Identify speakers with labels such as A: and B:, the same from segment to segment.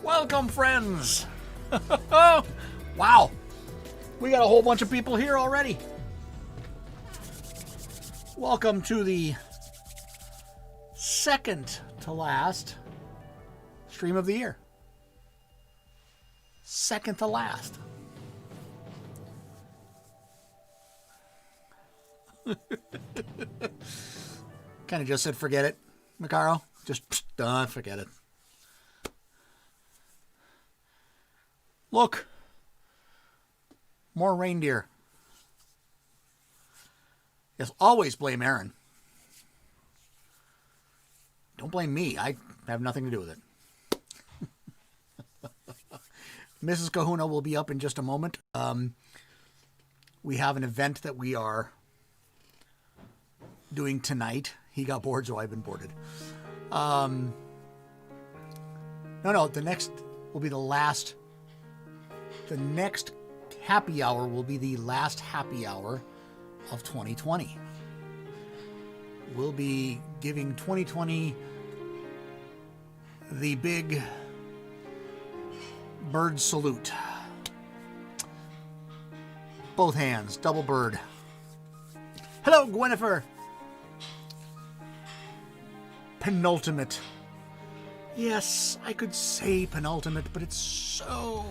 A: Welcome, friends. Wow. We got a whole bunch of people here already. Welcome to the second to last stream of the year. Second to last. Kind of just said forget it, Macaro. Just done, forget it. Look. More reindeer. Yes, always blame Aaron. Don't blame me. I have nothing to do with it. Mrs. Kahuna will be up in just a moment. We have an event that we are doing tonight. He got bored, so I've been boarded. No, the next will be the last. The next happy hour will be the last happy hour of 2020. We'll be giving 2020 the big bird salute. Both hands, double bird. Hello, Gwynnifer. Penultimate. Yes, I could say penultimate, but it's so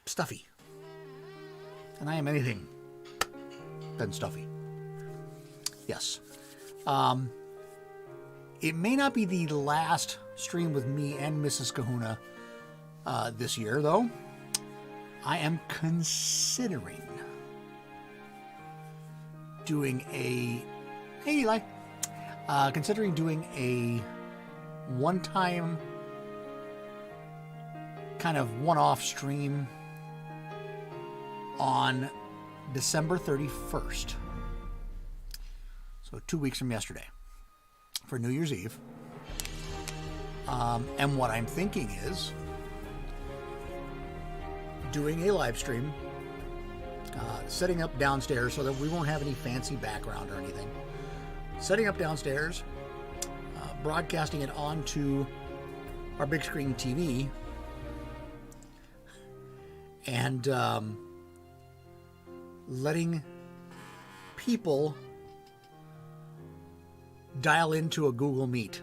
A: stuffy. And I am anything than stuffy. Yes. It may not be the last stream with me and Mrs. Kahuna this year, though. I am considering doing a one-time kind of one-off stream on December 31st. So 2 weeks from yesterday for New Year's Eve. And what I'm thinking is doing a live stream, setting up downstairs so that we won't have any fancy background or anything. Setting up downstairs, broadcasting it onto our big screen TV, and letting people dial into a Google Meet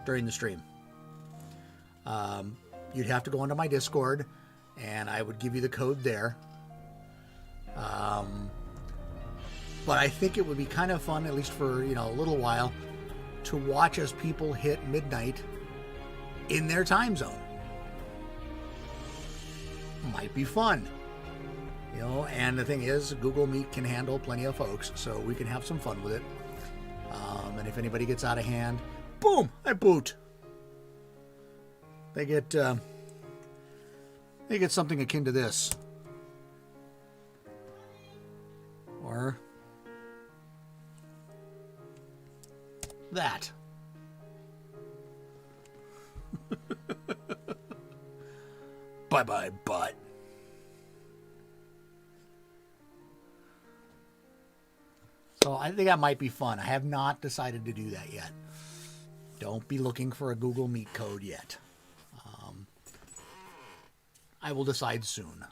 A: during the stream. You'd have to go onto my Discord, and I would give you the code there. But I think it would be kind of fun, at least for, a little while, to watch as people hit midnight in their time zone. Might be fun. And the thing is, Google Meet can handle plenty of folks, so we can have some fun with it. And if anybody gets out of hand, boom, I boot. They get something akin to this. Or that. Bye-bye, butt. So I think that might be fun. I have not decided to do that yet. Don't be looking for a Google Meet code yet. I will decide soon.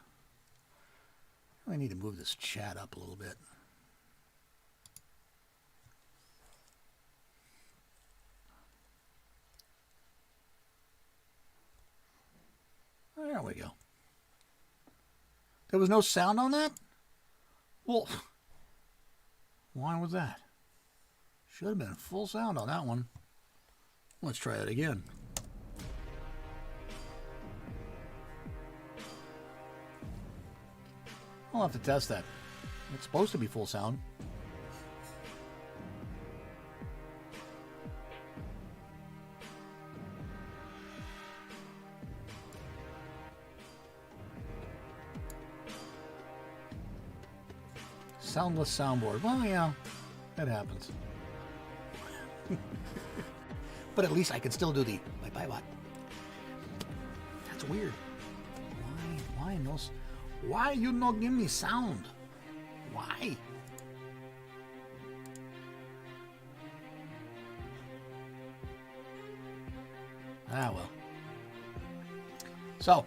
A: I need to move this chat up a little bit. There we go. There was no sound on that? Well, why was that? Should have been full sound on that one. Let's try it again. I'll have to test that. It's supposed to be full sound. Soundless soundboard. Well, yeah, that happens. But at least I can still do the bye-bye what. That's weird. Why no? Why you not give me sound? Why? Ah, well. So,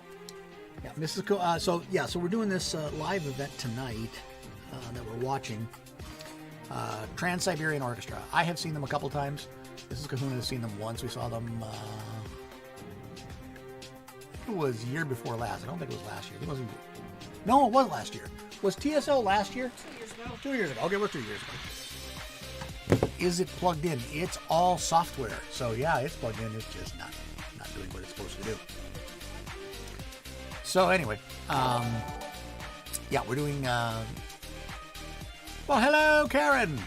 A: yeah, so we're doing this live event tonight that we're watching. Trans-Siberian Orchestra. I have seen them a couple times. Mrs. Kahuna has seen them once. We saw them, it was year before last. I don't think it was last year. It wasn't. No, it was last year. Was TSO last year?
B: 2 years ago.
A: 2 years ago. Okay, it was 2 years ago. Is it plugged in? It's all software. So yeah, it's plugged in. It's just not doing what it's supposed to do. So anyway, yeah, we're doing, well, hello, Karen.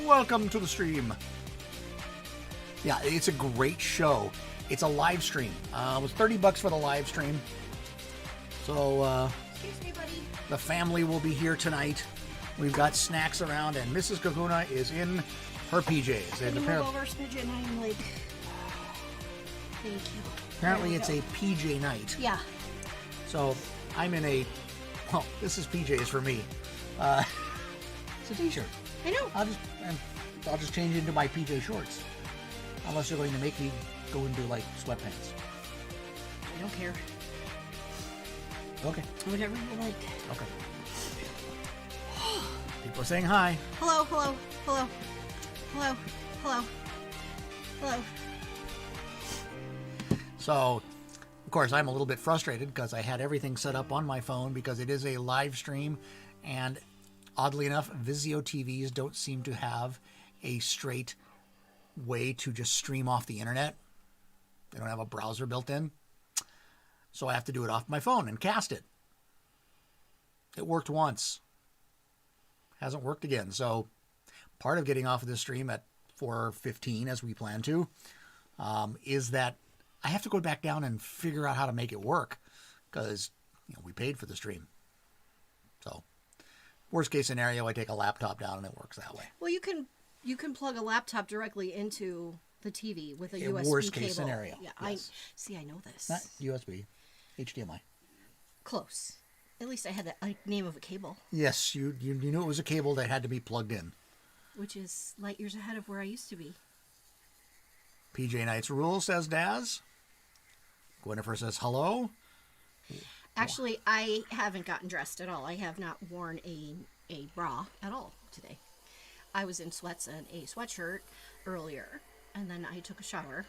A: Welcome to the stream. Yeah, it's a great show. It's a live stream. It was $30 for the live stream. So,
B: Excuse me, buddy.
A: the family will be here tonight. We've got snacks around, and Mrs. Kahuna is in her PJs.
B: Can you move over, Smidgen? I'm like... Thank you.
A: Apparently it's a PJ night.
B: Yeah.
A: So I'm in a, well, this is PJs for me. It's a t-shirt.
B: I know.
A: I'll just change into my PJ shorts. Unless you're going to make me go into like sweatpants.
B: I don't care.
A: Okay.
B: Whatever you like.
A: Okay. People are saying hi.
B: Hello, hello, hello. Hello, hello. Hello.
A: So, of course, I'm a little bit frustrated because I had everything set up on my phone because it is a live stream, and oddly enough, Vizio TVs don't seem to have a straight way to just stream off the internet. They don't have a browser built in. So I have to do it off my phone and cast it. It worked once. Hasn't worked again. So part of getting off of this stream at 4:15, as we plan to, is that I have to go back down and figure out how to make it work because we paid for the stream. So worst case scenario, I take a laptop down and it works that way.
B: Well, you can plug a laptop directly into the TV with a USB
A: worst
B: cable.
A: case scenario.
B: Yeah,
A: Yes.
B: I know this.
A: Not USB, HDMI.
B: Close. At least I had the name of a cable.
A: Yes, you knew it was a cable that had to be plugged in.
B: Which is light years ahead of where I used to be.
A: PJ Knight's Rule, says Daz. Gwynnifer says hello.
B: Actually, I haven't gotten dressed at all. I have not worn a bra at all today. I was in sweats and a sweatshirt earlier, and then I took a shower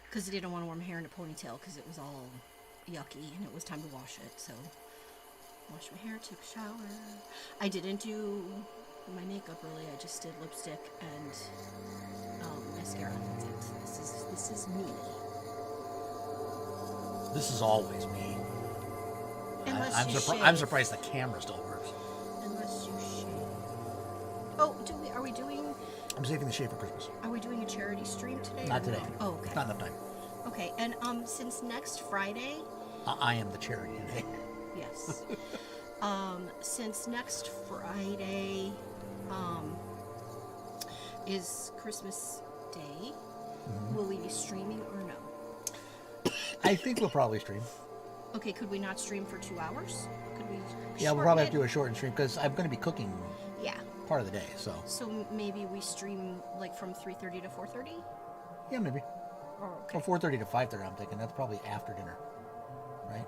B: because I didn't want to wear my hair in a ponytail because it was all yucky and it was time to wash it. So, washed my hair, took a shower. I didn't do my makeup really. I just did lipstick and mascara. That's it. This is me.
A: This is always me. I'm surprised the camera still works.
B: Unless you shave. Oh, are we doing?
A: I'm saving the shave for Christmas.
B: Are we doing a charity stream today?
A: Not today.
B: Oh, okay.
A: Not enough time.
B: Okay, and since next Friday.
A: I am the charity today.
B: Yes. Since next Friday, is Christmas Day. Will we be streaming or no?
A: I think we'll probably stream.
B: Okay, could we not stream for 2 hours? Could we?
A: Yeah, we'll probably have to do a shortened stream because I'm going to be cooking.
B: Yeah.
A: Part of the day, so.
B: So maybe we stream like from 3:30 to 4:30.
A: Yeah, maybe.
B: Oh, okay.
A: Or 4:30 to 5:30. I'm thinking that's probably after dinner, right?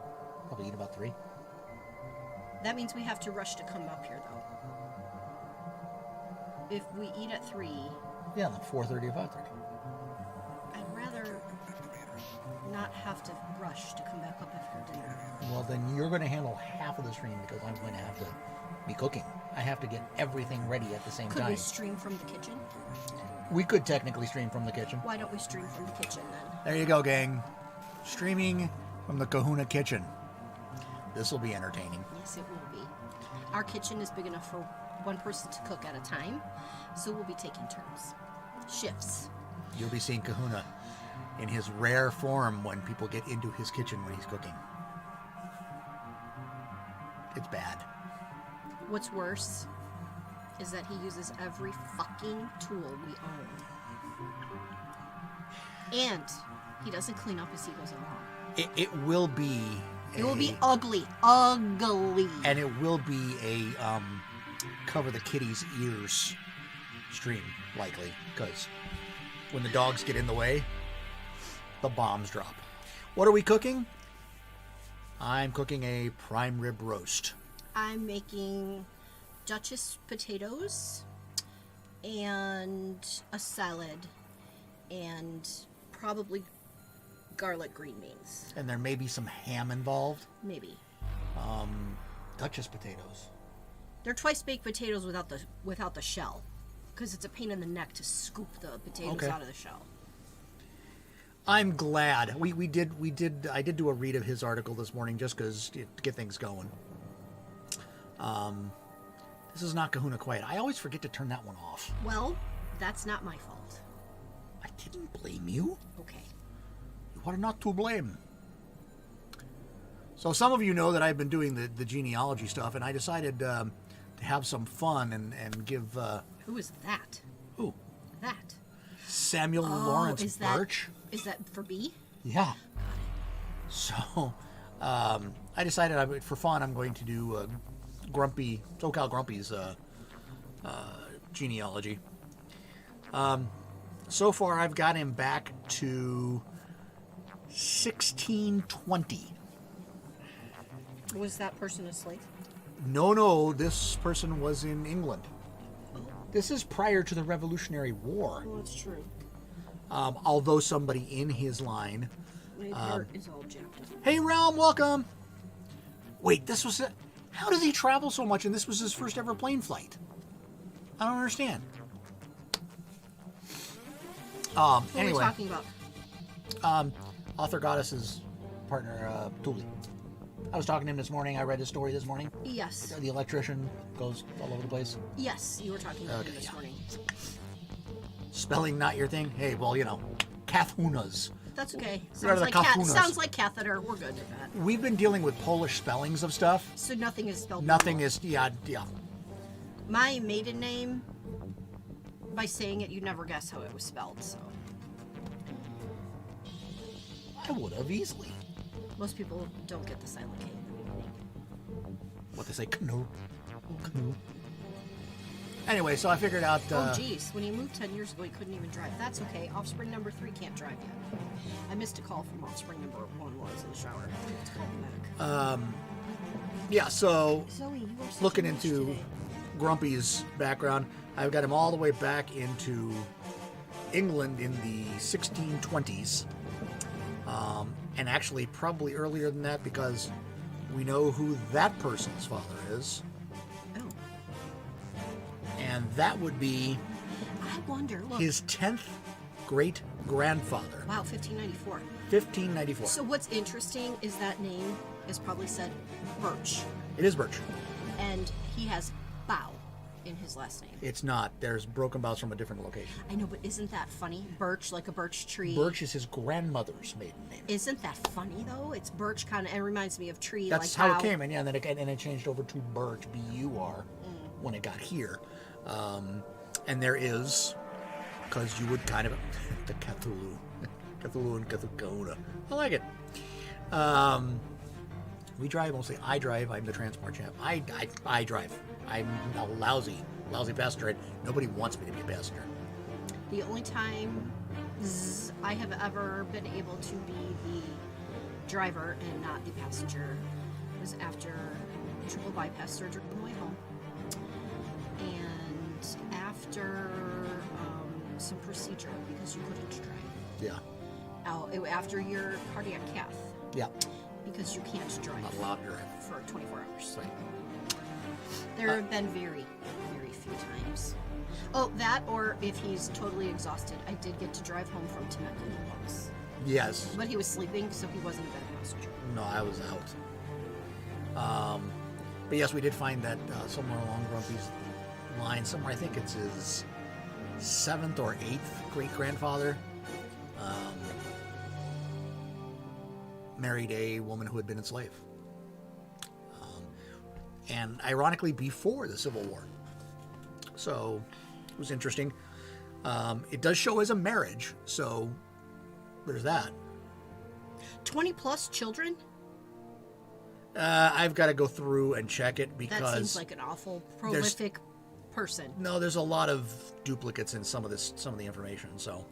A: Probably eat about 3.
B: That means we have to rush to come up here, though. If we eat at 3.
A: Yeah, like 4:30 or 5:30.
B: I'd rather not have to rush to come back up after dinner.
A: Well, then you're going to handle half of the stream because I'm going to have to be cooking. I have to get everything ready at the same
B: Could
A: time.
B: we stream from the kitchen?
A: We could technically stream from the kitchen.
B: Why don't we stream from the kitchen then?
A: There you go, gang. Streaming from the Kahuna kitchen. This will be entertaining.
B: Yes, it will be. Our kitchen is big enough for one person to cook at a time, so we'll be taking turns. Shifts.
A: You'll be seeing Kahuna in his rare form when people get into his kitchen when he's cooking. It's bad.
B: What's worse is that he uses every fucking tool we own. And he doesn't clean up as he goes along.
A: It will be...
B: It will be ugly. Ugly.
A: And it will be a cover the kitty's ears stream, likely, because when the dogs get in the way, the bombs drop. What are we cooking? I'm cooking a prime rib roast.
B: I'm making Duchess potatoes and a salad and probably garlic green beans.
A: And there may be some ham involved.
B: Maybe.
A: Duchess potatoes.
B: They're twice baked potatoes without the shell, because it's a pain in the neck to scoop the potatoes out of the shell.
A: I'm glad I did do a read of his article this morning just because to get things going. This is not Kahuna Quiet. I always forget to turn that one off.
B: Well, that's not my fault.
A: I didn't blame you.
B: Okay.
A: You are not to blame. So some of you know that I've been doing the genealogy stuff, and I decided to have some fun and give...
B: Who is that?
A: Who?
B: That.
A: Samuel Lawrence Birch.
B: Is that for B?
A: Yeah. So I decided for fun I'm going to do SoCal Grumpy's genealogy. So far I've got him back to 1620.
B: Was that person a slave?
A: No, this person was in England. This is prior to the Revolutionary War.
B: Well, that's true.
A: Although somebody in his line...
B: My heart is all jacked up.
A: Hey, Realm, welcome! Wait, this was... How does he travel so much and this was his first ever plane flight? I don't understand.
B: Who are we
A: Anyway,
B: talking about?
A: Author Goddess's partner, Thule. I was talking to him this morning. I read his story this morning.
B: Yes.
A: The electrician goes all over the place.
B: Yes, you were talking about him this morning.
A: Spelling not your thing? Hey, well, Kahunas.
B: That's okay.
A: What are the Kahunas?
B: Sounds like catheter. We're good with that.
A: We've been dealing with Polish spellings of stuff.
B: So nothing is spelled
A: Nothing
B: normal.
A: is, yeah.
B: My maiden name, by saying it, you'd never guess how it was spelled, so.
A: I would have easily.
B: Most people don't get the silent K in the beginning.
A: What they say, canoe. Anyway, so I figured out...
B: Oh, geez. When he moved 10 years ago, he couldn't even drive. That's okay. Offspring number 3 can't drive yet. I missed a call from offspring number 1 while I was in the shower. I have to call the medic.
A: Yeah, so
B: Zoe, you are such
A: looking
B: a bitch
A: into
B: today.
A: Grumpy's background, I've got him all the way back into England in the 1620s. And actually probably earlier than that because we know who that person's father is.
B: Oh.
A: And that would be
B: I wonder. Look.
A: his 10th great-grandfather.
B: Wow, 1594.
A: 1594.
B: So what's interesting is that name is probably said Birch.
A: It is Birch.
B: And he has Bow in his last name.
A: It's not. There's broken bows from a different location.
B: I know, but isn't that funny? Birch, like a birch tree.
A: Birch is his grandmother's maiden name.
B: Isn't that funny, though? It's birch kind of, it reminds me of tree.
A: That's
B: like
A: how it came in, yeah, and then it changed over to Birch, B-U-R, when it got here. And there is, because you would kind of, the Cthulhu and Kahuna. I like it. We drive mostly. I drive. I'm the transport champ. I drive. I'm a lousy passenger. And nobody wants me to be a passenger.
B: The only time I have ever been able to be the driver and not the passenger was after triple bypass surgery on the way home. And after some procedure because you couldn't drive.
A: Yeah.
B: After your cardiac cath.
A: Yeah.
B: Because you can't drive.
A: Not allowed to drive.
B: For 24 hours.
A: Right.
B: There have been very, very few times. Oh, that or if he's totally exhausted. I did get to drive home from Temecula once.
A: Yes.
B: But he was sleeping, so he wasn't a bad passenger.
A: No, I was out. But yes, we did find that somewhere along Grumpy's line, somewhere I think it's his 7th or 8th great-grandfather, married a woman who had been enslaved. And ironically, before the Civil War. So, it was interesting. It does show as a marriage, so there's that.
B: 20 plus children?
A: I've got to go through and check it because...
B: That seems like an awful prolific person.
A: No, there's a lot of duplicates in some of the information, so...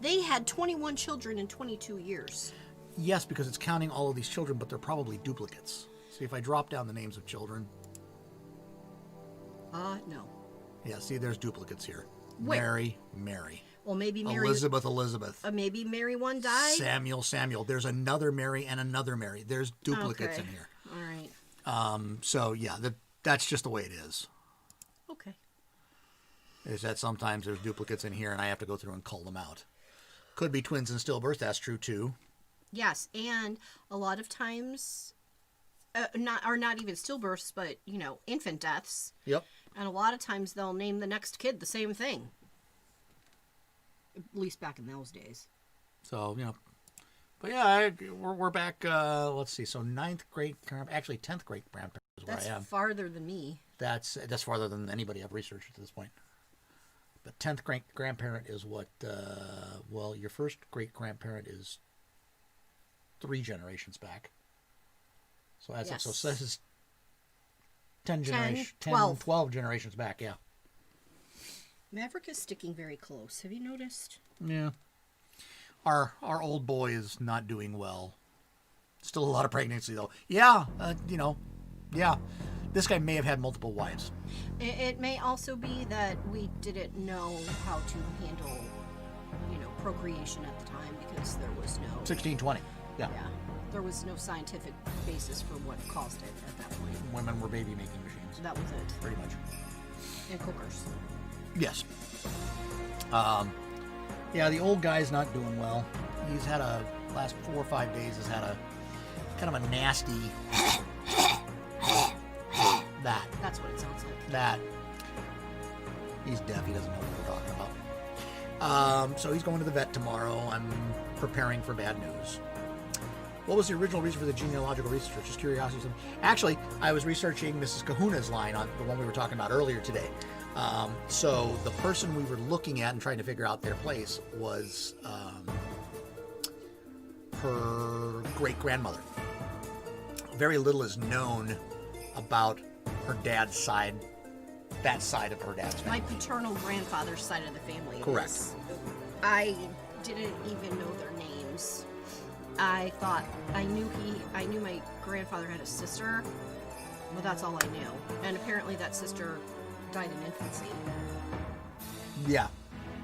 B: They had 21 children in 22 years.
A: Yes, because it's counting all of these children, but they're probably duplicates. See, if I drop down the names of children.
B: No.
A: Yeah, see, there's duplicates here.
B: Where?
A: Mary.
B: Well, maybe Mary.
A: Elizabeth.
B: Maybe Mary one died.
A: Samuel. There's another Mary and another Mary. There's duplicates in here.
B: All right.
A: So, yeah, that's just the way it is.
B: Okay.
A: Is that sometimes there's duplicates in here and I have to go through and cull them out. Could be twins in stillbirth. That's true, too.
B: Yes, and a lot of times, not even stillbirths, but, infant deaths.
A: Yep.
B: And a lot of times they'll name the next kid the same thing. At least back in those days.
A: So, but yeah, we're back, let's see, so 10th great grandparent is where I am.
B: That's farther than me.
A: That's farther than anybody I've researched at this point. But 10th great grandparent is what, your first great grandparent is 3 generations back. So that's
B: yes.
A: So this is 10 12 generations back, yeah.
B: Maverick is sticking very close. Have you noticed?
A: Yeah. Our old boy is not doing well. Still a lot of pregnancy, though. Yeah, yeah. This guy may have had multiple wives.
B: It may also be that we didn't know how to handle, procreation at the time because there was no...
A: 1620, yeah.
B: Yeah. There was no scientific basis for what caused it at that point.
A: Women were baby-making machines.
B: That was it.
A: Pretty much.
B: And cookers.
A: Yes. Yeah, the old guy's not doing well. He's had last 4 or 5 days has had a kind of a nasty
B: That's what it sounds like.
A: that. He's deaf. He doesn't know what we're talking about. So he's going to the vet tomorrow. I'm preparing for bad news. What was the original reason for the genealogical research? Just curiosity. Actually, I was researching Mrs. Kahuna's line on the one we were talking about earlier today. So the person we were looking at and trying to figure out their place was her great-grandmother. Very little is known about her dad's side, that side of her dad's family.
B: My paternal grandfather's side of the family.
A: Correct.
B: I didn't even know their names. I thought I knew my grandfather had a sister, but that's all I knew. And apparently that sister died in infancy.
A: Yeah,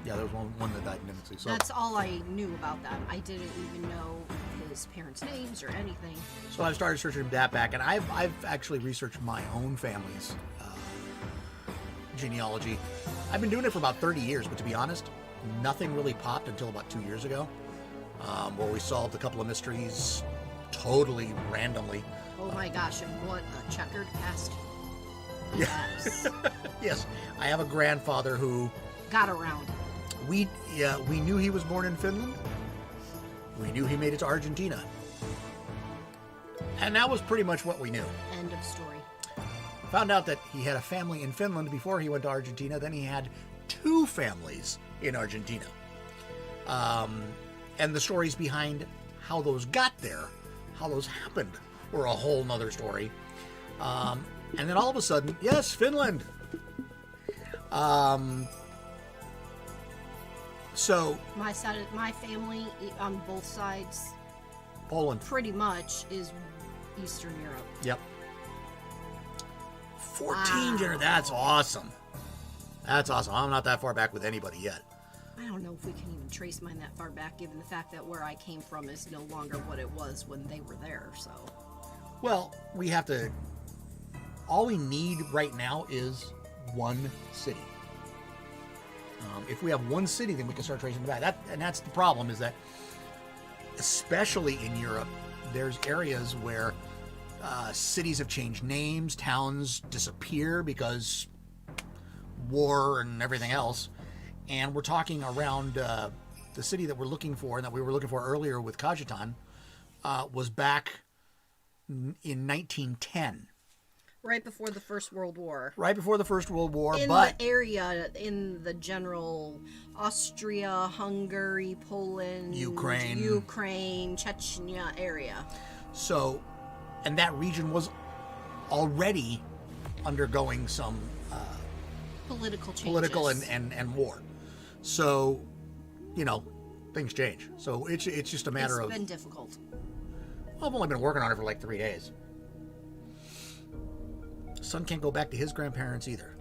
A: there was one that died in infancy. So
B: that's all I knew about them. I didn't even know his parents' names or anything.
A: So I've started searching that back, and I've actually researched my own family's genealogy. I've been doing it for about 30 years, but to be honest, nothing really popped until about 2 years ago, where we solved a couple of mysteries totally randomly.
B: Oh my gosh, and what a checkered past.
A: Yes. Yes, I have a grandfather who
B: got around.
A: We knew he was born in Finland. We knew he made it to Argentina. And that was pretty much what we knew.
B: End of story.
A: Found out that he had a family in Finland before he went to Argentina. Then he had 2 families in Argentina. And the stories behind how those got there, how those happened, were a whole nother story. And then all of a sudden, yes, Finland. So
B: my family on both sides,
A: Poland,
B: pretty much is Eastern Europe.
A: Yep. 14 generations. That's awesome. That's awesome. I'm not that far back with anybody yet.
B: I don't know if we can even trace mine that far back, given the fact that where I came from is no longer what it was when they were there. So.
A: Well, we have to. All we need right now is one city. If we have one city, then we can start tracing it back. And that's the problem, is that, especially in Europe, there's areas where cities have changed names, towns disappear because war and everything else. And we're talking around the city that we're looking for, and that we were looking for earlier with Kajitan, was back in 1910.
B: Right before the First World War.
A: Right before the First World War,
B: the area, in the general Austria, Hungary, Poland, Ukraine, Chechnya area.
A: So, and that region was already undergoing some
B: political changes.
A: Political and war. So, things change. So it's just a matter
B: It's been difficult.
A: I've only been working on it for like 3 days. Son can't go back to his grandparents either.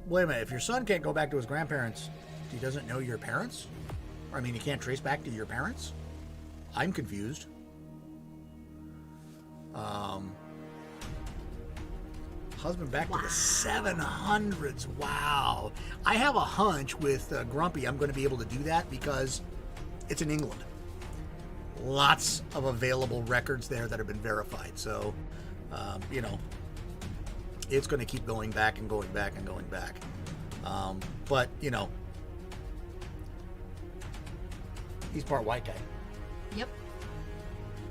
A: Wait a minute, if your son can't go back to his grandparents, he doesn't know your parents? Or, I mean, he can't trace back to your parents? I'm confused. Husband back to the 700s. Wow. I have a hunch with Grumpy I'm going to be able to do that because it's in England. Lots of available records there that have been verified. So, you know, it's going to keep going back and going back and going back. But, you know, he's part white guy.
B: Yep.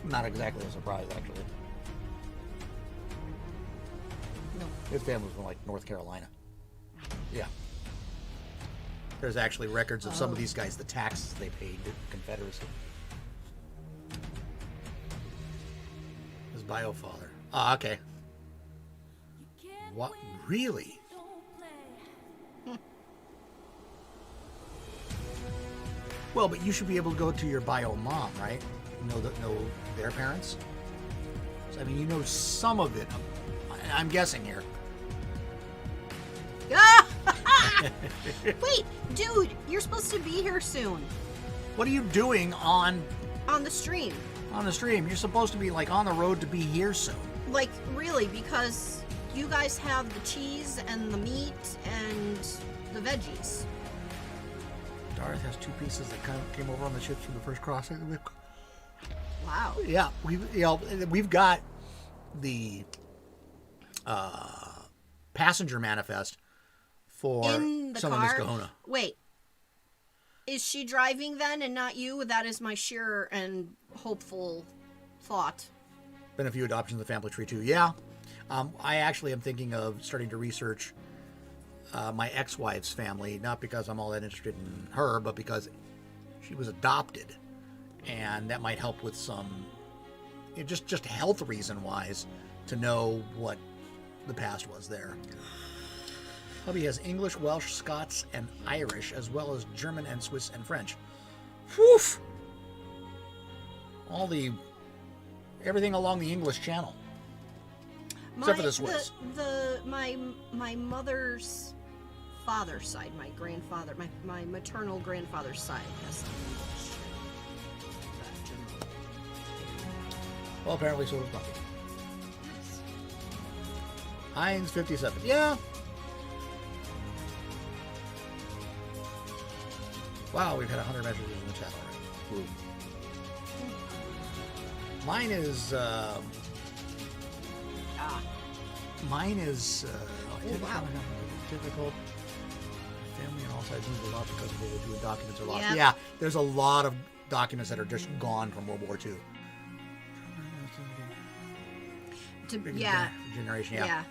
A: Not exactly a surprise, actually.
B: No.
A: His family was from, like, North Carolina. Yeah. There's actually records of some of these guys, the taxes they paid to the Confederacy. His bio father. Ah, okay. What? Really? Well, but you should be able to go to your bio mom, right? Know their parents. So, I mean, you know some of it. I'm guessing here.
B: Wait, dude, you're supposed to be here soon
A: What are you doing on
B: on the stream.
A: the stream? You're supposed to be like on the road to be here soon.
B: Like, really, because you guys have the cheese and the meat and the veggies.
A: Darth has 2 pieces that kind of came over on the ships from the first crossing.
B: Wow.
A: Yeah, we've got the passenger manifest for
B: In the
A: some
B: car.
A: of Miss Kahuna.
B: Wait. Is she driving then and not you? That is my sure and hopeful thought.
A: Been a few adoptions in the family tree too. Yeah, I actually am thinking of starting to research my ex-wife's family, not because I'm all that interested in her, but because she was adopted, and that might help with some, just health reason wise, to know what the past was there. Hubby has English, Welsh, Scots, and Irish, as well as German and Swiss and French. Whew! Everything along the English Channel. Except for the Swiss.
B: My mother's father's side, my grandfather, my maternal grandfather's side has some English. That general.
A: Well, apparently so does Bucky. Heinz 57. Yeah. Wow, we've had 100 messages in the chat already. Ooh. Mine is.
B: Wow.
A: Difficult. Family on all sides moves a lot because of World War II and documents are lost.
B: Yep.
A: Yeah, there's a lot of documents that are just gone from World War II.
B: Yeah.
A: Generation, yeah.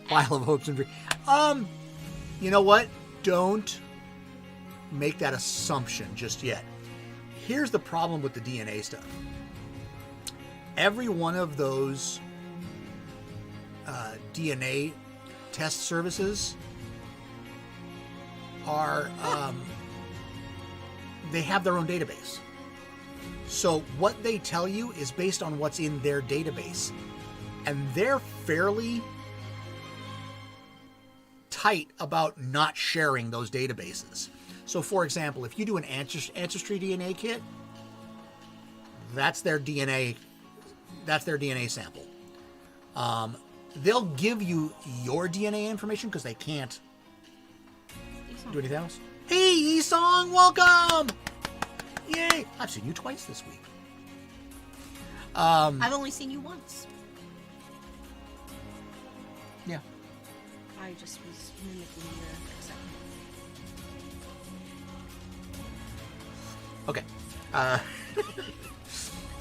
A: Pile of hopes and dreams. You know what? Don't make that assumption just yet. Here's the problem with the DNA stuff. Every one of those DNA test services are, they have their own database. So what they tell you is based on what's in their database. And they're fairly tight about not sharing those databases. So, for example, if you do an ancestry DNA kit, that's their DNA sample. They'll give you your DNA information because they can't do anything else. Hey, Esong, welcome! Yay! I've seen you twice this week.
B: I've only seen you once.
A: Yeah.
B: I just was mimicking your accent.
A: Okay.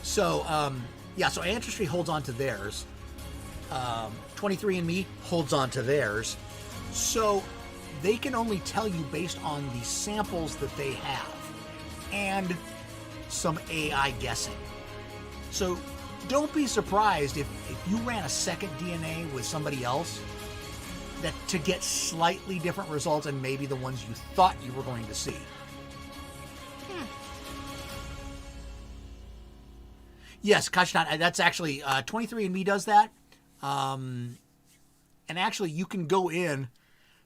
A: So Ancestry holds on to theirs. 23andMe holds on to theirs. So they can only tell you based on the samples that they have and some AI guessing. So don't be surprised if you ran a second DNA with somebody else that to get slightly different results and maybe the ones you thought you were going to see. Yes, Kashtan, that's actually 23andMe does that. And actually, you can go in.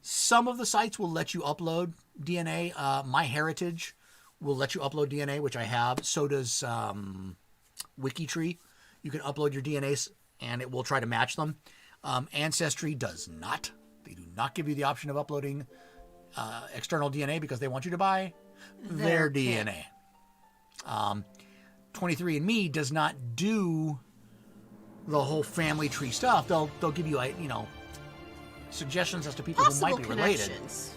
A: Some of the sites will let you upload DNA. MyHeritage will let you upload DNA, which I have. So does WikiTree. You can upload your DNAs, and it will try to match them. Ancestry does not. They do not give you the option of uploading external DNA because they want you to buy their DNA. 23andMe does not do the whole family tree stuff. They'll give you suggestions as to people who might be related.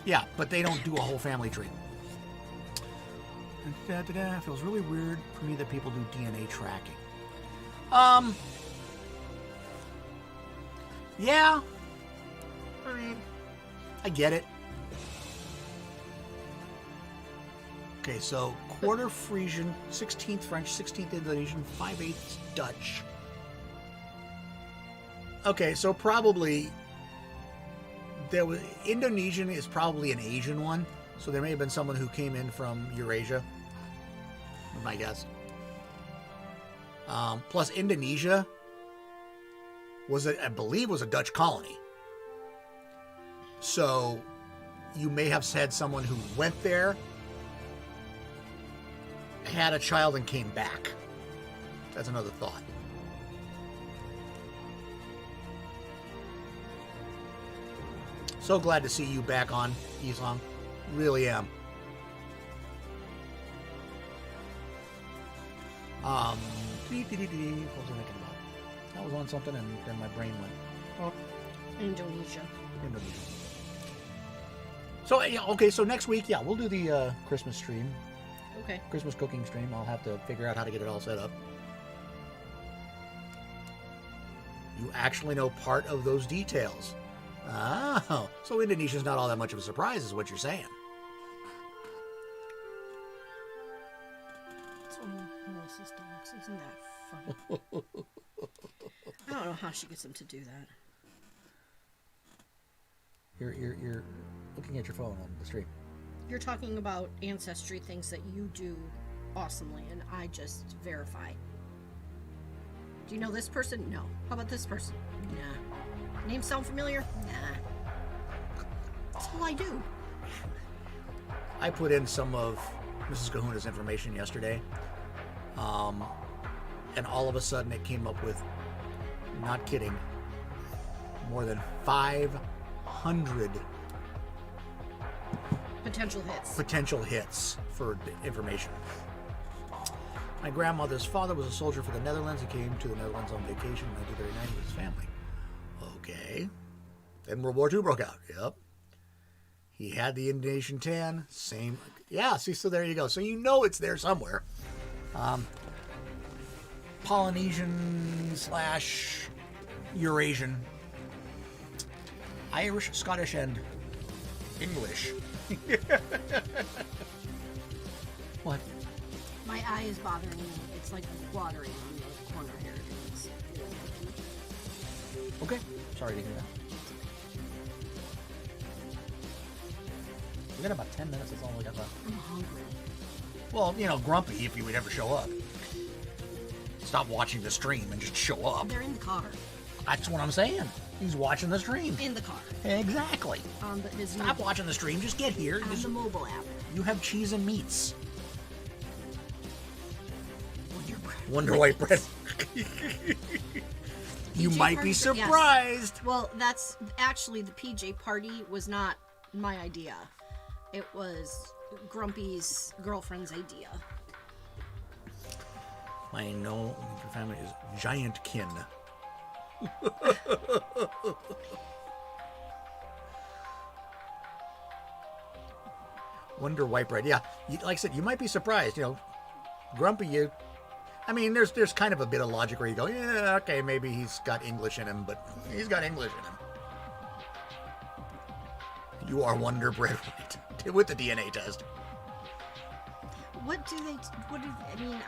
A: Yeah, but they don't do a whole family tree. It feels really weird for me that people do DNA tracking. Yeah. I mean, I get it. Okay, so quarter Frisian, 16th French, 16th Indonesian, 5/8 Dutch. Okay, so probably Indonesian is probably an Asian one, so there may have been someone who came in from Eurasia, my guess. Plus Indonesia I believe was a Dutch colony. So you may have had someone who went there, had a child, and came back. That's another thought. So glad to see you back on, Islam. Really am. What was I thinking about? I was on something and then my brain went. Oh.
B: Indonesia.
A: So, okay, so next week, we'll do the Christmas stream.
B: Okay.
A: Christmas cooking stream. I'll have to figure out how to get it all set up. You actually know part of those details. Oh, so Indonesia's not all that much of a surprise, is what you're saying.
B: It's one of Melissa's dogs. Isn't that funny? I don't know how she gets them to do that.
A: You're looking at your phone on the stream.
B: You're talking about ancestry things that you do awesomely, and I just verify. Do you know this person? No. How about this person? Nah. Name sound familiar? Nah. That's all I do.
A: I put in some of Mrs. Kahuna's information yesterday, and all of a sudden it came up with, not kidding, more than 500 potential hits for information. My grandmother's father was a soldier for the Netherlands. He came to the Netherlands on vacation in 1939 with his family. Okay. Then World War II broke out. Yep. He had the Indonesian tan. Same. Yeah, see, so there you go. So you know it's there somewhere. Polynesian / Eurasian. Irish, Scottish, and English. What?
B: My eye is bothering me. It's like watering on the corner here.
A: Okay. Sorry to hear that. We got about 10 minutes. That's all we got left.
B: I'm hungry.
A: Well, grumpy if you would ever show up. Stop watching the stream and just show up.
B: They're in the car.
A: That's what I'm saying. He's watching the stream.
B: In the car.
A: Exactly.
B: Stop
A: watching the stream. Just get here.
B: On the mobile app.
A: You have cheese and meats. Wonder White bread. You might be surprised.
B: Yes. Well, that's actually the PJ party was not my idea. It was Grumpy's girlfriend's idea.
A: I know your family is giant kin. Wonder White bread. Yeah, like I said, you might be surprised. Grumpy, there's kind of a bit of logic where you go, yeah, okay, maybe he's got English in him, but he's got English in him. You are Wonder Bread White with the DNA test.
B: I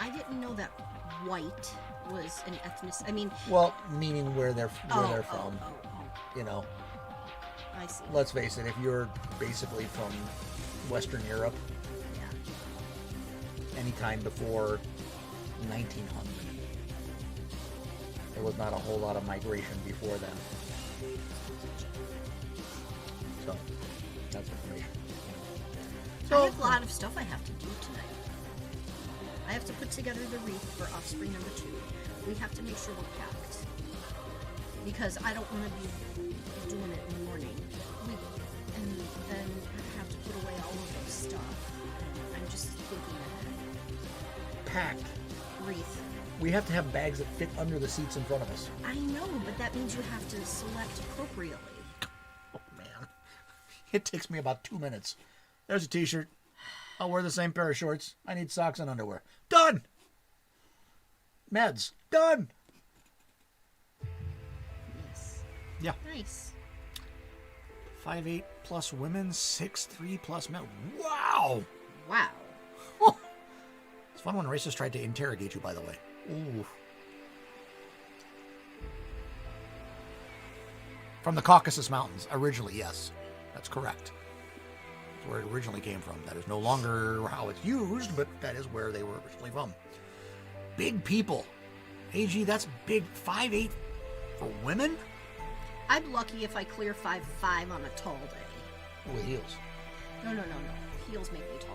B: didn't know that white was an ethnic. I mean,
A: Well, meaning where they're from.
B: oh.
A: You know,
B: I see.
A: let's face it. If you're basically from Western Europe,
B: Yeah.
A: anytime before 1900, there was not a whole lot of migration before then. So that's information.
B: I have a lot of stuff I have to do tonight. I have to put together the wreath for offspring number 2. We have to make sure we're packed. Because I don't want to be doing it in the morning. And then have to put away all of those stuff. And I'm just thinking ahead.
A: Packed.
B: Wreath.
A: We have to have bags that fit under the seats in front of us.
B: I know, but that means you have to select appropriately.
A: Oh, man. It takes me about 2 minutes. There's a t-shirt. I'll wear the same pair of shorts. I need socks and underwear. Done! Meds. Done!
B: Yes.
A: Yeah.
B: Nice.
A: 5'8" plus women, 6'3" plus men. Wow!
B: Wow.
A: Oh. It's fun when racists tried to interrogate you, by the way. Ooh. From the Caucasus Mountains, originally, yes. That's correct. That's where it originally came from. That is no longer how it's used, but that is where they were originally from. Big people. AG, that's big. 5'8" for women?
B: I'm lucky if I clear 5'5" on a tall day.
A: With heels.
B: No. Heels make me taller.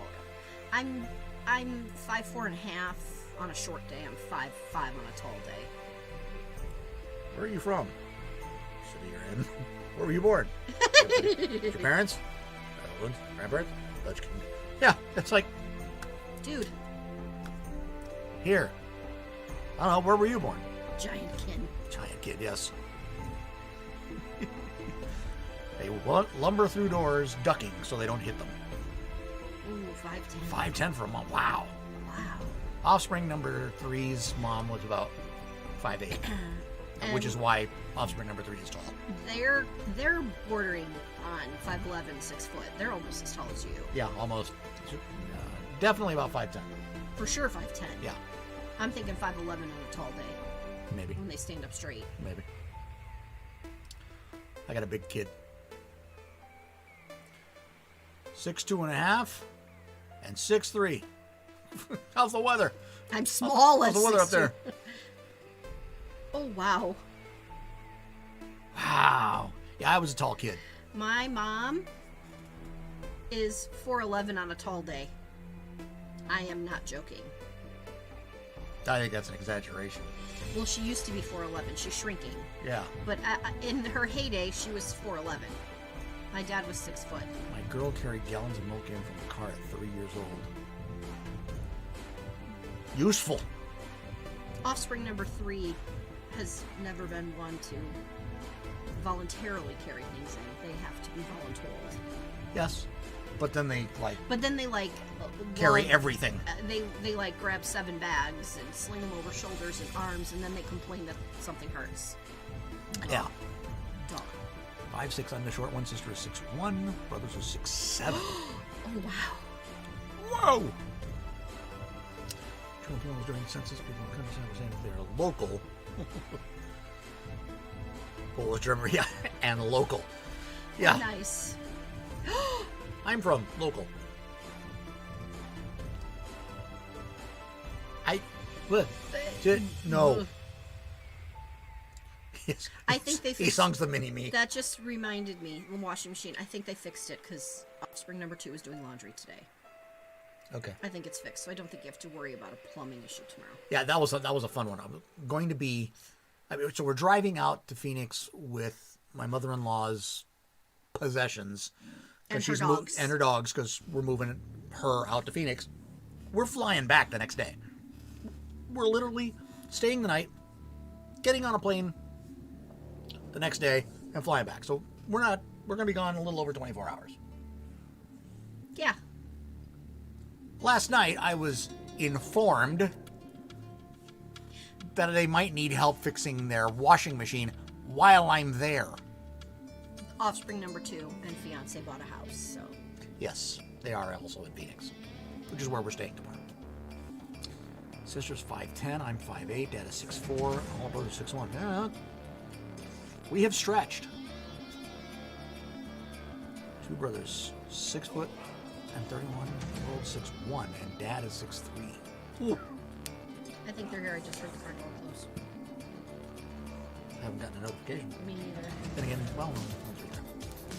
B: I'm 5'4.5" on a short day. I'm 5'5" on a tall day.
A: Where are you from? City you're in. Where were you born? Your parents? Netherlands? Grandparents? Dutch King. Yeah, it's like,
B: Dude,
A: here. I don't know, where were you born?
B: giant kin.
A: Giant kid, yes. They lumber through doors ducking so they don't hit them.
B: Ooh, 5'10".
A: 5'10" for a mom. Wow.
B: Wow.
A: Offspring number 3's mom was about 5'8", which is why offspring number 3 is tall.
B: They're bordering on 5'11", 6 foot. They're almost as tall as you.
A: Yeah, almost. Definitely about 5'10".
B: For sure 5'10".
A: Yeah,
B: I'm thinking 5'11" on a tall day
A: maybe.
B: when they stand up straight.
A: Maybe. I got a big kid. 6'2.5" and 6'3". How's the weather?
B: I'm small
A: How's
B: as
A: the weather up
B: 6'2".
A: there?
B: Oh, wow.
A: Wow. Yeah, I was a tall kid.
B: My mom is 4'11" on a tall day. I am not joking.
A: I think that's an exaggeration.
B: Well, she used to be 4'11". She's shrinking.
A: Yeah.
B: But in her heyday, she was 4'11". My dad was 6 foot.
A: My girl carried gallons of milk in from the car at 3 years old. Useful.
B: Offspring number 3 has never been one to voluntarily carry things in. They have to be voluntold.
A: Yes. But then they,
B: But then they
A: carry
B: love-
A: everything.
B: They grab 7 bags and sling them over shoulders and arms, and then they complain that something hurts.
A: Yeah.
B: Duh.
A: 5'6" I'm the short one. Sister is 6'1". Brothers are 6'7".
B: Oh wow.
A: Whoa! True employment during the census, people in the countryside were saying that they are local. Polish, German, yeah, and local. Yeah,
B: Nice.
A: I'm from local. No.
B: I think they
A: He
B: fixed
A: songs the mini-me.
B: That just reminded me, the washing machine. I think they fixed it because offspring number 2 is doing laundry today.
A: Okay.
B: I think it's fixed, so I don't think you have to worry about a plumbing issue tomorrow.
A: Yeah, that was a fun one. I'm going to be. So we're driving out to Phoenix with my mother-in-law's possessions
B: And her dogs.
A: and her dogs, because we're moving her out to Phoenix. We're flying back the next day. We're literally staying the night, getting on a plane the next day, and flying back. So we're going to be gone a little over 24 hours.
B: Yeah.
A: Last night, I was informed that they might need help fixing their washing machine while I'm there.
B: Offspring number 2 and fiance bought a house, so.
A: Yes, they are also in Phoenix, which is where we're staying tomorrow. Sister's 5'10", I'm 5'8", Dad is 6'4", all brothers 6'1". Yeah, we have stretched. Two brothers 6 foot and 31, the old 6'1", and Dad is 6'3". Ooh.
B: I think they're here. I just heard the car door close.
A: I haven't gotten a notification.
B: Me neither.
A: Then again, well, no, it's right there.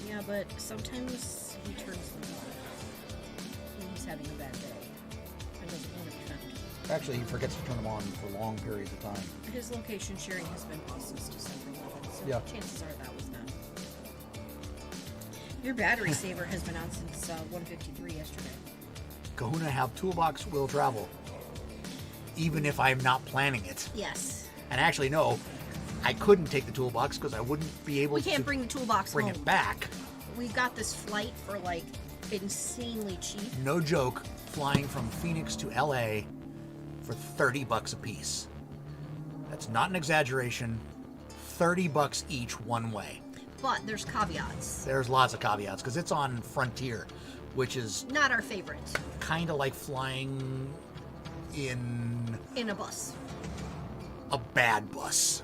B: Yeah, but sometimes he turns them off when he's having a bad day and doesn't want to be found.
A: Actually, he forgets to turn them on for long periods of time.
B: His location sharing has been paused since December 11th, so
A: Yeah.
B: chances are that was them. Your battery saver has been out since 1:53 yesterday.
A: Kahuna have toolbox will travel, even if I'm not planning it.
B: Yes.
A: And actually, no, I couldn't take the toolbox because I wouldn't be able
B: We can't
A: to
B: bring the toolbox
A: bring
B: home.
A: it back.
B: We got this flight for like insanely cheap.
A: No joke, flying from Phoenix to LA for $30 a piece. That's not an exaggeration. $30 each one way.
B: But there's caveats.
A: There's lots of caveats because it's on Frontier, which is
B: Not our favorite.
A: kind of like flying in
B: In a bus.
A: a bad bus.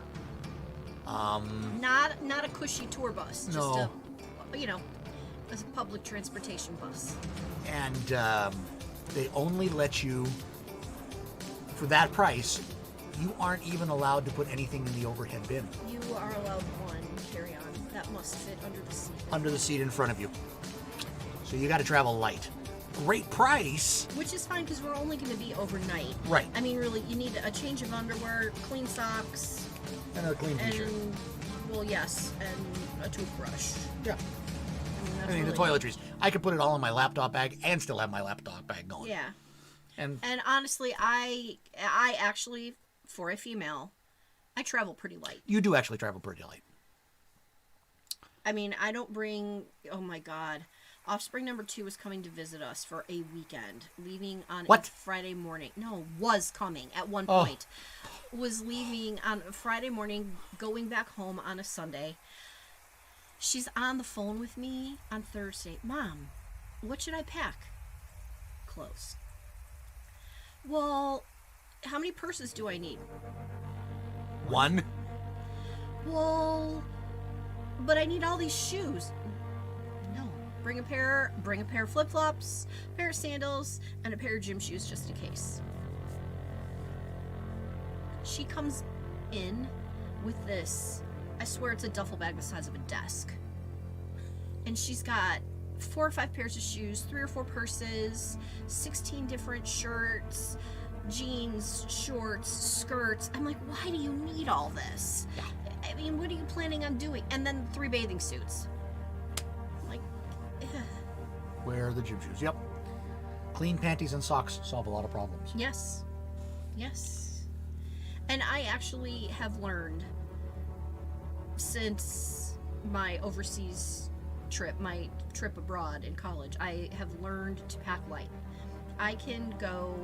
B: Not a cushy tour bus. Just
A: No.
B: a public transportation bus.
A: And they only let you, for that price, you aren't even allowed to put anything in the overhead bin.
B: You are allowed one carry-on that must fit under the seat.
A: Under the seat in front of you. So you got to travel light. Great price.
B: Which is fine because we're only going to be overnight.
A: Right.
B: I mean, really, you need a change of underwear, clean socks,
A: And a clean t-shirt.
B: and, well, yes, and a toothbrush.
A: Yeah.
B: That's
A: I mean, the
B: really-
A: toiletries. I could put it all in my laptop bag and still have my laptop bag going.
B: Yeah.
A: And
B: And honestly, I actually, for a female, I travel pretty light.
A: you do actually travel pretty light.
B: I mean, I don't bring, oh my God. Offspring number 2 is coming to visit us for a weekend, leaving on
A: What?
B: a Friday morning. No, was coming at one
A: Oh.
B: point. Was leaving on a Friday morning, going back home on a Sunday. She's on the phone with me on Thursday. Mom, what should I pack? Clothes. Well, how many purses do I need?
A: One.
B: Well, but I need all these shoes. No. Bring a pair of flip-flops, a pair of sandals, and a pair of gym shoes just in case. She comes in with this, I swear it's a duffel bag the size of a desk. And she's got 4 or 5 pairs of shoes, 3 or 4 purses, 16 different shirts, jeans, shorts, skirts. I'm like, why do you need all this?
A: Yeah.
B: I mean, what are you planning on doing? And then 3 bathing suits. I'm like, ugh.
A: Wear the gym shoes. Yep. Clean panties and socks solve a lot of problems.
B: Yes. Yes. And I actually have learned since my overseas trip, my trip abroad in college, I have learned to pack light. I can go,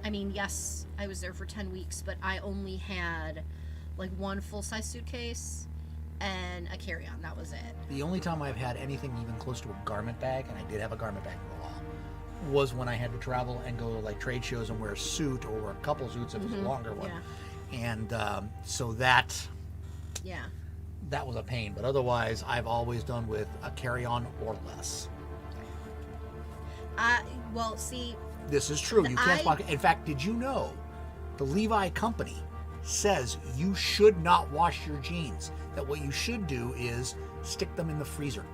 B: I mean, yes, I was there for 10 weeks, but I only had like 1 full-size suitcase and a carry-on. That was it.
A: The only time I've had anything even close to a garment bag, and I did have a garment bag for a while, was when I had to travel and go to like trade shows and wear a suit or wear a couple suits if it was a longer one.
B: Yeah.
A: And so that
B: Yeah.
A: was a pain. But otherwise, I've always done with a carry-on or less.
B: Well, see,
A: This is true. You can't
B: I-
A: pocket. In fact, did you know the Levi company says you should not wash your jeans? That what you should do is stick them in the freezer.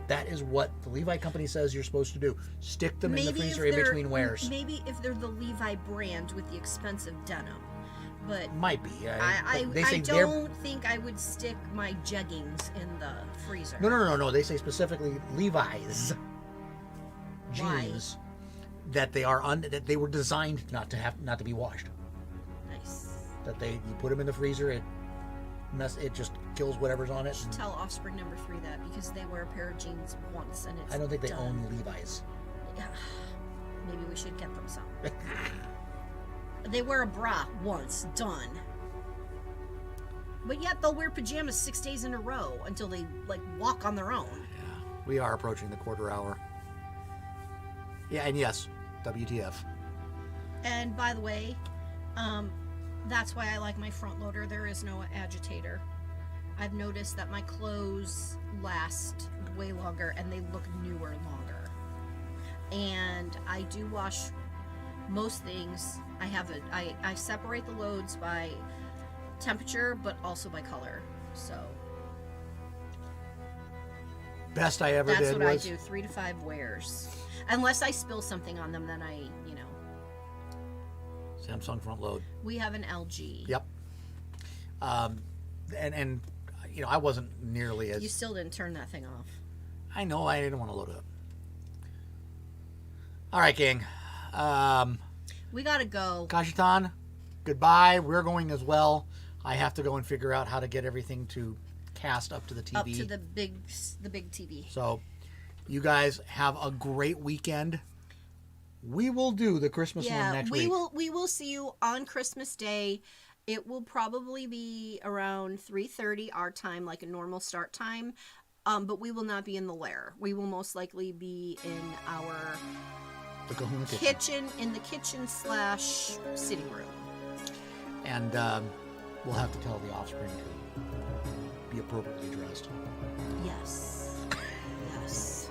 A: That is what the Levi company says you're supposed to do. Stick them in the freezer in between wears.
B: Maybe if they're the Levi brand with the expensive denim. But
A: Might be.
B: I
A: They say they're.
B: don't think I would stick my jeggings in the freezer.
A: No. They say specifically Levi's
B: Why?
A: jeans that they are that they were designed not to be washed.
B: Nice.
A: That you put them in the freezer, it just kills whatever's on it.
B: Should tell Offspring number 3 that because they wear a pair of jeans once and it's
A: I don't think they
B: done.
A: own Levi's.
B: Maybe we should get them some. They wear a bra once, done. But yet they'll wear pajamas 6 days in a row until they like walk on their own.
A: Yeah, we are approaching the quarter hour. Yeah, and yes, WTF.
B: And by the way, that's why I like my front loader. There is no agitator. I've noticed that my clothes last way longer and they look newer longer. And I do wash most things. I separate the loads by temperature, but also by color. So
A: Best I ever
B: that's
A: did
B: what
A: was
B: I do, 3 to 5 wears. Unless I spill something on them, then I.
A: Samsung front load.
B: We have an LG.
A: Yep. And I wasn't nearly as.
B: You still didn't turn that thing off.
A: I know, I didn't want to load it up. All right, gang.
B: We gotta go.
A: Kashitan, goodbye. We're going as well. I have to go and figure out how to get everything to cast up to the TV.
B: Up to the big TV.
A: So, you guys have a great weekend. We will do the Christmas one next week.
B: We will see you on Christmas Day. It will probably be around 3:30 our time, like a normal start time. But we will not be in the lair. We will most likely be in
A: the Kahuna
B: kitchen, in the kitchen / sitting room.
A: And we'll have to tell the offspring to be appropriately dressed.
B: Yes. Yes.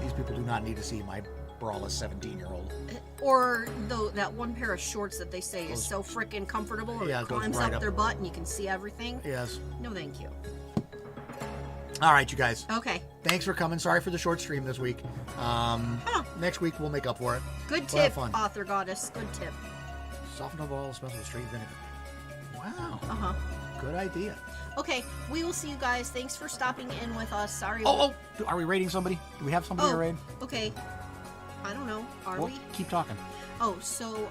A: These people do not need to see my braless 17-year-old.
B: Or that one pair of shorts that they say is so freaking comfortable and it climbs
A: right
B: up their butt and you can see everything.
A: Yes.
B: No, thank you.
A: All right, you guys.
B: Okay.
A: Thanks for coming. Sorry for the short stream this week. Next week we'll make up for it.
B: Good tip, Author Goddess. Good tip.
A: Soften up all special with straight vinegar. Wow.
B: Uh-huh.
A: Good idea.
B: Okay, we will see you guys. Thanks for stopping in with us. Sorry.
A: Oh, are we rating somebody? Do we have somebody to raid?
B: Okay. I don't know. Are we?
A: Keep talking.
B: Oh, so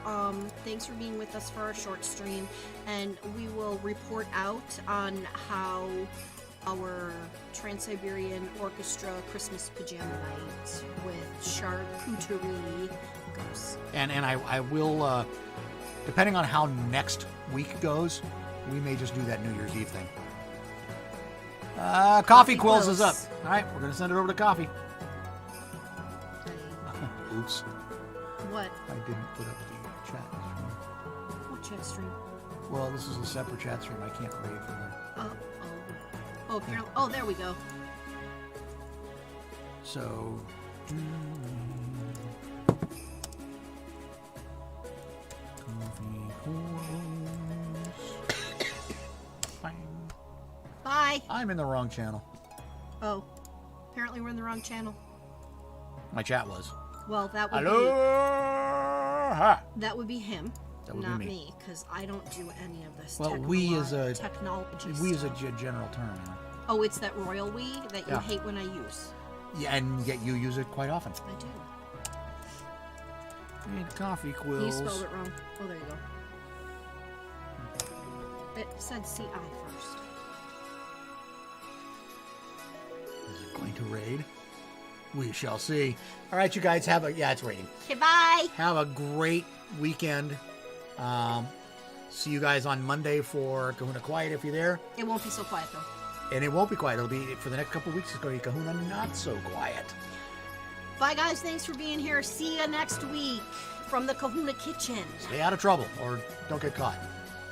B: thanks for being with us for our short stream, and we will report out on how our Trans-Siberian Orchestra Christmas Pajama Night with charcuterie goes. And
A: I will, depending on how next week goes, we may just do that New Year's Eve thing. Coffee Quills is up. All right, we're going to send it over to Coffee. Oops.
B: What?
A: I didn't put up the chat stream.
B: What chat stream?
A: Well, this is a separate chat stream. I can't raid from there.
B: Oh, apparently. Oh, there we go.
A: So.
B: Bye.
A: I'm in the wrong channel.
B: Oh, apparently we're in the wrong channel.
A: My chat was.
B: Well, that would
A: Aloha.
B: That would be him,
A: that would
B: not
A: be
B: me, because I don't do any of this.
A: Well, we is a
B: technology.
A: We is a general term. You know?
B: Oh, it's that royal we that you hate when I use.
A: Yeah, and yet you use it quite often.
B: I do.
A: And Coffee Quills.
B: You spelled it wrong. Oh, there you go. It said CI first.
A: Is it going to raid? We shall see. All right, you guys have it's raiding.
B: Okay, bye.
A: Have a great weekend. See you guys on Monday for Kahuna Quiet if you're there.
B: It won't be so quiet though.
A: And it won't be quiet. It'll be for the next couple of weeks. It's going to be Kahuna Not So Quiet.
B: Bye, guys. Thanks for being here. See you next week from the Kahuna Kitchen.
A: Stay out of trouble or don't get caught.